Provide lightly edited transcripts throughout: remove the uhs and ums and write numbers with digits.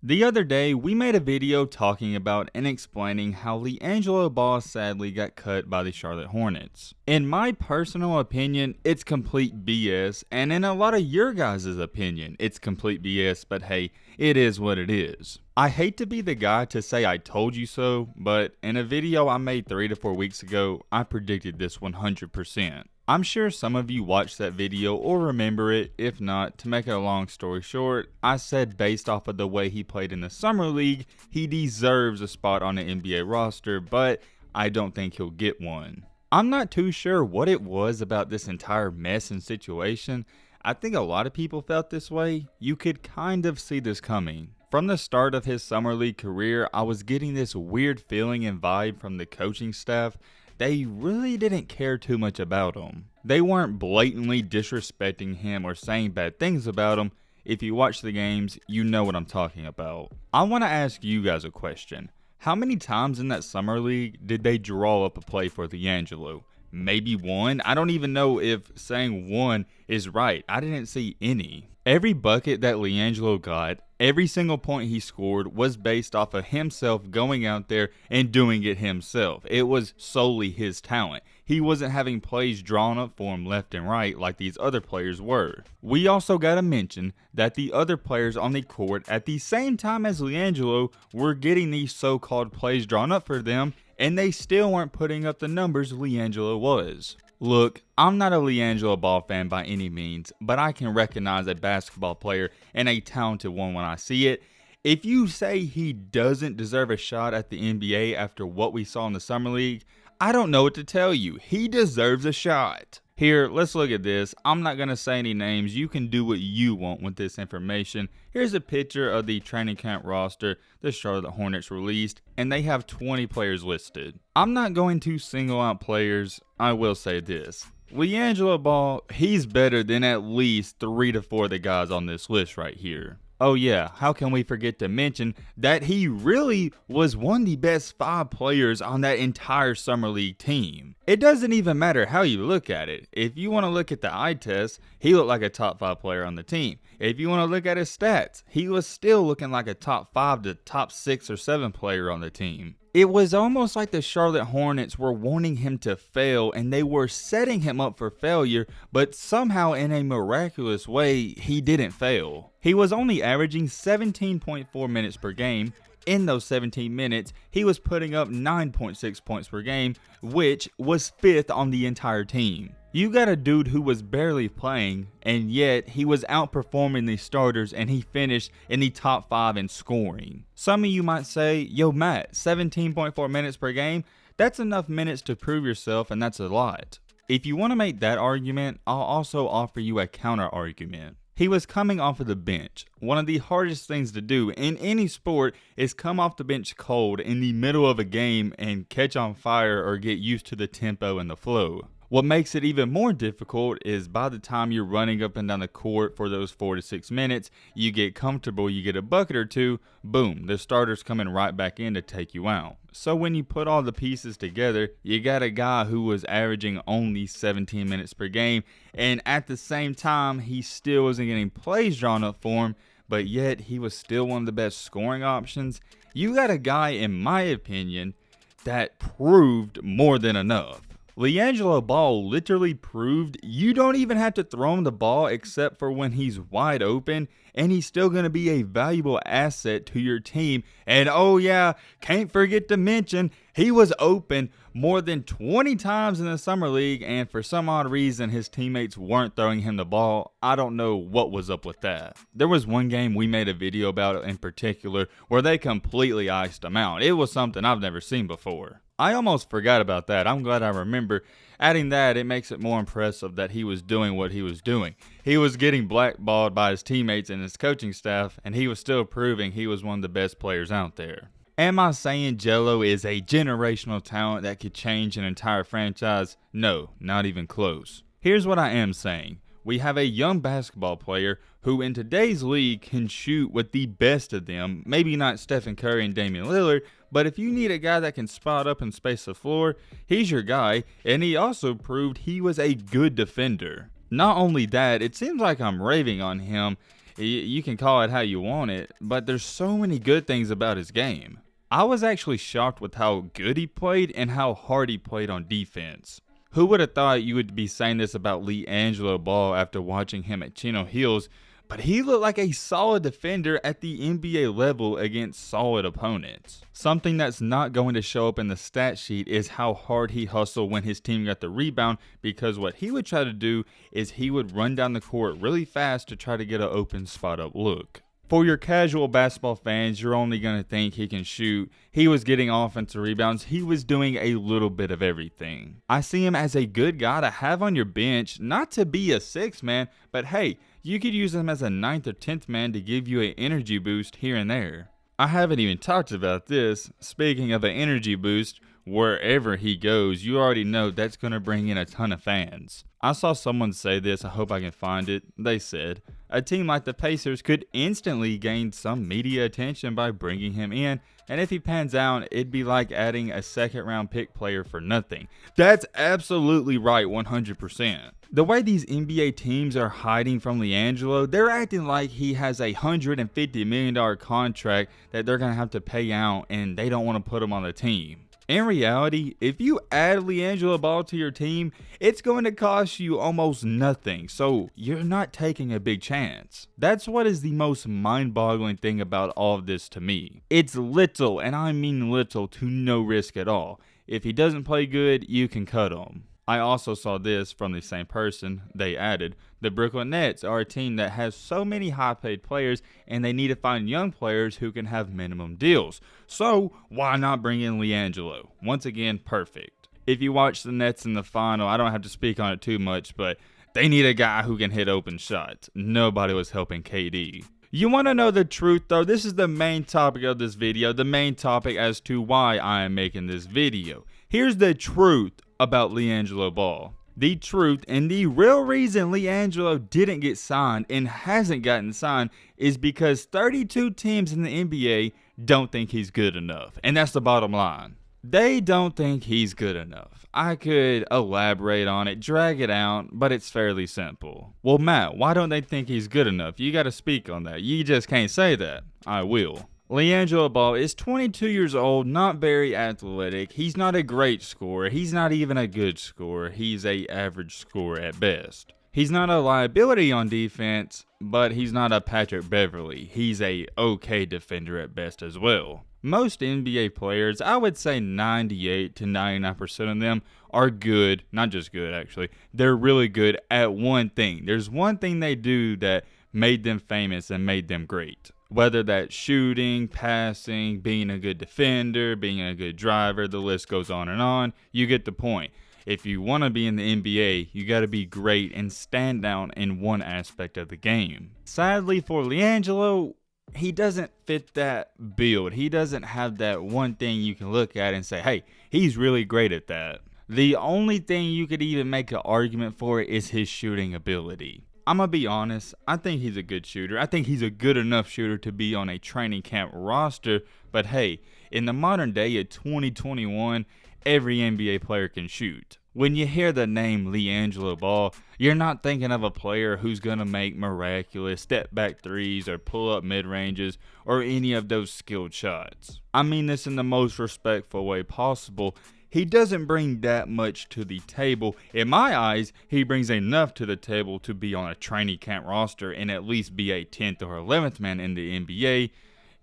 The other day, we made a video talking about and explaining how Liangelo Ball sadly got cut by the Charlotte Hornets. In my personal opinion, it's complete BS, and in a lot of your guys' opinion, it's complete BS, but hey, it is what it is. I hate to be the guy to say I told you so, but in a video I made 3 to 4 weeks ago, I predicted this 100%. I'm sure some of you watched that video or remember it. If not, to make a long story short, I said based off of the way he played in the Summer League, he deserves a spot on the NBA roster, but I don't think he'll get one. I'm not too sure what it was about this entire mess and situation. I think a lot of people felt this way. You could kind of see this coming. From the start of his Summer League career, I was getting this weird feeling and vibe from the coaching staff. They really didn't care too much about him. They weren't blatantly disrespecting him or saying bad things about him. If you watch the games, you know what I'm talking about. I want to ask you guys a question. How many times in that Summer League did they draw up a play for Liangelo? Maybe one? I don't even know if saying one is right. I didn't see any. Every bucket that Liangelo got, every single point he scored was based off of himself going out there and doing it himself. It was solely his talent. He wasn't having plays drawn up for him left and right like these other players were. We also got to mention that the other players on the court at the same time as Liangelo were getting these so-called plays drawn up for them, and they still weren't putting up the numbers Liangelo was. Look, I'm not a Liangelo Ball fan by any means, but I can recognize a basketball player and a talented one when I see it. If you say he doesn't deserve a shot at the NBA after what we saw in the Summer League, I don't know what to tell you. He deserves a shot. Here, let's look at this. I'm not going to say any names. You can do what you want with this information. Here's a picture of the training camp roster the Charlotte Hornets released, and they have 20 players listed. I'm not going to single out players. I will say this. Liangelo Ball, he's better than at least 3 to 4 of the guys on this list right here. Oh yeah, how can we forget to mention that he really was one of the best 5 players on that entire Summer League team. It doesn't even matter how you look at it. If you want to look at the eye test, he looked like a top 5 player on the team. If you want to look at his stats, he was still looking like a top 5 to top 6 or 7 player on the team. It was almost like the Charlotte Hornets were wanting him to fail, and they were setting him up for failure, but somehow in a miraculous way, he didn't fail. He was only averaging 17.4 minutes per game. In those 17 minutes, he was putting up 9.6 points per game, which was 5th on the entire team. You got a dude who was barely playing, and yet he was outperforming the starters, and he finished in the top 5 in scoring. Some of you might say, yo Matt, 17.4 minutes per game, that's enough minutes to prove yourself, and that's a lot. If you want to make that argument, I'll also offer you a counter argument. He was coming off of the bench. One of the hardest things to do in any sport is come off the bench cold in the middle of a game and catch on fire or get used to the tempo and the flow. What makes it even more difficult is by the time you're running up and down the court for those 4 to 6 minutes, you get comfortable, you get a bucket or two, boom, the starter's coming right back in to take you out. So when you put all the pieces together, you got a guy who was averaging only 17 minutes per game, and at the same time, he still wasn't getting plays drawn up for him, but yet he was still one of the best scoring options. You got a guy, in my opinion, that proved more than enough. Liangelo Ball literally proved you don't even have to throw him the ball except for when he's wide open, and he's still going to be a valuable asset to your team. And oh yeah, can't forget to mention, he was open more than 20 times in the Summer League, and for some odd reason his teammates weren't throwing him the ball. I don't know what was up with that. There was one game we made a video about in particular where they completely iced him out. It was something I've never seen before. I almost forgot about that. I'm glad I remember. Adding that, it makes it more impressive that he was doing what he was doing. He was getting blackballed by his teammates and his coaching staff, and he was still proving he was one of the best players out there. Am I saying Jello is a generational talent that could change an entire franchise? No, not even close. Here's what I am saying. We have a young basketball player who in today's league can shoot with the best of them. Maybe not Stephen Curry and Damian Lillard, but if you need a guy that can spot up and space the floor, he's your guy, and he also proved he was a good defender. Not only that, it seems like I'm raving on him. You can call it how you want it, but there's so many good things about his game. I was actually shocked with how good he played and how hard he played on defense. Who would have thought you would be saying this about Liangelo Ball after watching him at Chino Hills, but he looked like a solid defender at the NBA level against solid opponents. Something that's not going to show up in the stat sheet is how hard he hustled when his team got the rebound, because what he would try to do is he would run down the court really fast to try to get an open spot up look. For your casual basketball fans, you're only going to think he can shoot. He was getting offensive rebounds. He was doing a little bit of everything. I see him as a good guy to have on your bench, not to be a sixth man, but hey, you could use him as a 9th or 10th man to give you an energy boost here and there. I haven't even talked about this. Speaking of an energy boost, wherever he goes, you already know that's going to bring in a ton of fans. I saw someone say this, I hope I can find it. They said, a team like the Pacers could instantly gain some media attention by bringing him in, and if he pans out, it'd be like adding a second round pick player for nothing. That's absolutely right, 100%. The way these NBA teams are hiding from Liangelo, they're acting like he has a $150 million contract that they're going to have to pay out and they don't want to put him on the team. In reality, if you add Liangelo Ball to your team, it's going to cost you almost nothing, so you're not taking a big chance. That's what is the most mind-boggling thing about all of this to me. It's little, and I mean little, to no risk at all. If he doesn't play good, you can cut him. I also saw this from the same person. They added, the Brooklyn Nets are a team that has so many high-paid players and they need to find young players who can have minimum deals. So why not bring in Liangelo? Once again, perfect. If you watch the Nets in the final, I don't have to speak on it too much, but they need a guy who can hit open shots. Nobody was helping KD. You want to know the truth though? This is the main topic of this video, the main topic as to why I am making this video. Here's the truth about Liangelo Ball. The truth and the real reason Liangelo didn't get signed and hasn't gotten signed is because 32 teams in the NBA don't think he's good enough. And that's the bottom line. They don't think he's good enough. I could elaborate on it, drag it out, but it's fairly simple. Well, Matt, why don't they think he's good enough? You gotta speak on that. You just can't say that. I will. Liangelo Ball is 22 years old, not very athletic. He's not a great scorer. He's not even a good scorer. He's an average scorer at best. He's not a liability on defense, but he's not a Patrick Beverly. He's a okay defender at best as well. Most NBA players, I would say 98 to 99% of them are good, not just good actually, they're really good at one thing. There's one thing they do that made them famous and made them great. Whether that's shooting, passing, being a good defender, being a good driver, the list goes on, you get the point. If you want to be in the NBA, you got to be great and stand out in one aspect of the game. Sadly for Liangelo, he doesn't fit that build. He doesn't have that one thing you can look at and say, hey, he's really great at that. The only thing you could even make an argument for is his shooting ability. I'm going to be honest, I think he's a good shooter. I think he's a good enough shooter to be on a training camp roster. But hey, in the modern day of 2021, every NBA player can shoot. When you hear the name Liangelo Ball, you're not thinking of a player who's going to make miraculous step-back threes or pull-up mid-ranges or any of those skilled shots. I mean this in the most respectful way possible. He doesn't bring that much to the table. In my eyes, he brings enough to the table to be on a training camp roster and at least be a 10th or 11th man in the NBA.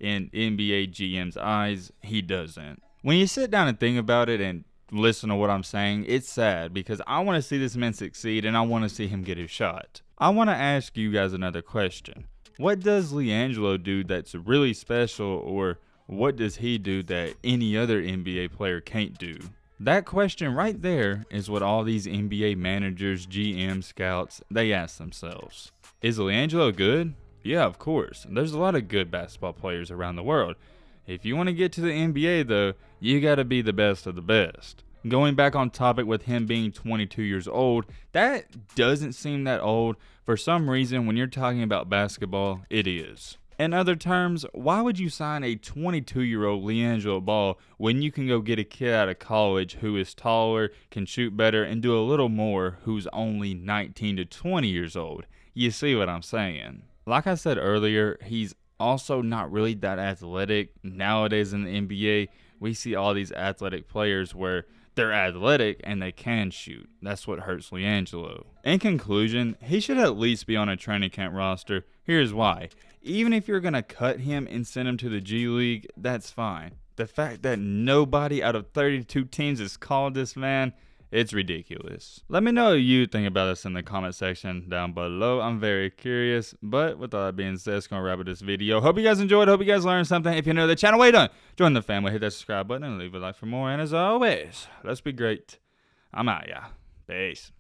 In NBA GM's eyes, he doesn't. When you sit down and think about it and listen to what I'm saying, it's sad because I want to see this man succeed and I want to see him get his shot. I want to ask you guys another question. What does Liangelo do that's really special, or what does he do that any other NBA player can't do? That question right there is what all these NBA managers, GM, scouts, they ask themselves. Is Liangelo good? Yeah, of course. There's a lot of good basketball players around the world. If you want to get to the NBA though, you got to be the best of the best. Going back on topic with him being 22 years old, that doesn't seem that old. For some reason, when you're talking about basketball, it is. In other terms, why would you sign a 22-year-old Liangelo Ball when you can go get a kid out of college who is taller, can shoot better, and do a little more, who's only 19 to 20 years old? You see what I'm saying? Like I said earlier, he's also not really that athletic. Nowadays in the NBA, we see all these athletic players where they're athletic and they can shoot. That's what hurts Liangelo. In conclusion, he should at least be on a training camp roster. Here's why. Even if you're going to cut him and send him to the G League, that's fine. The fact that nobody out of 32 teams has called this man, it's ridiculous. Let me know what you think about this in the comment section down below. I'm very curious. But with all that being said, it's going to wrap up this video. Hope you guys enjoyed. Hope you guys learned something. If you're new to the channel, what are you doing? Join the family. Hit that subscribe button and leave a like for more. And as always, let's be great. I'm out, y'all. Peace.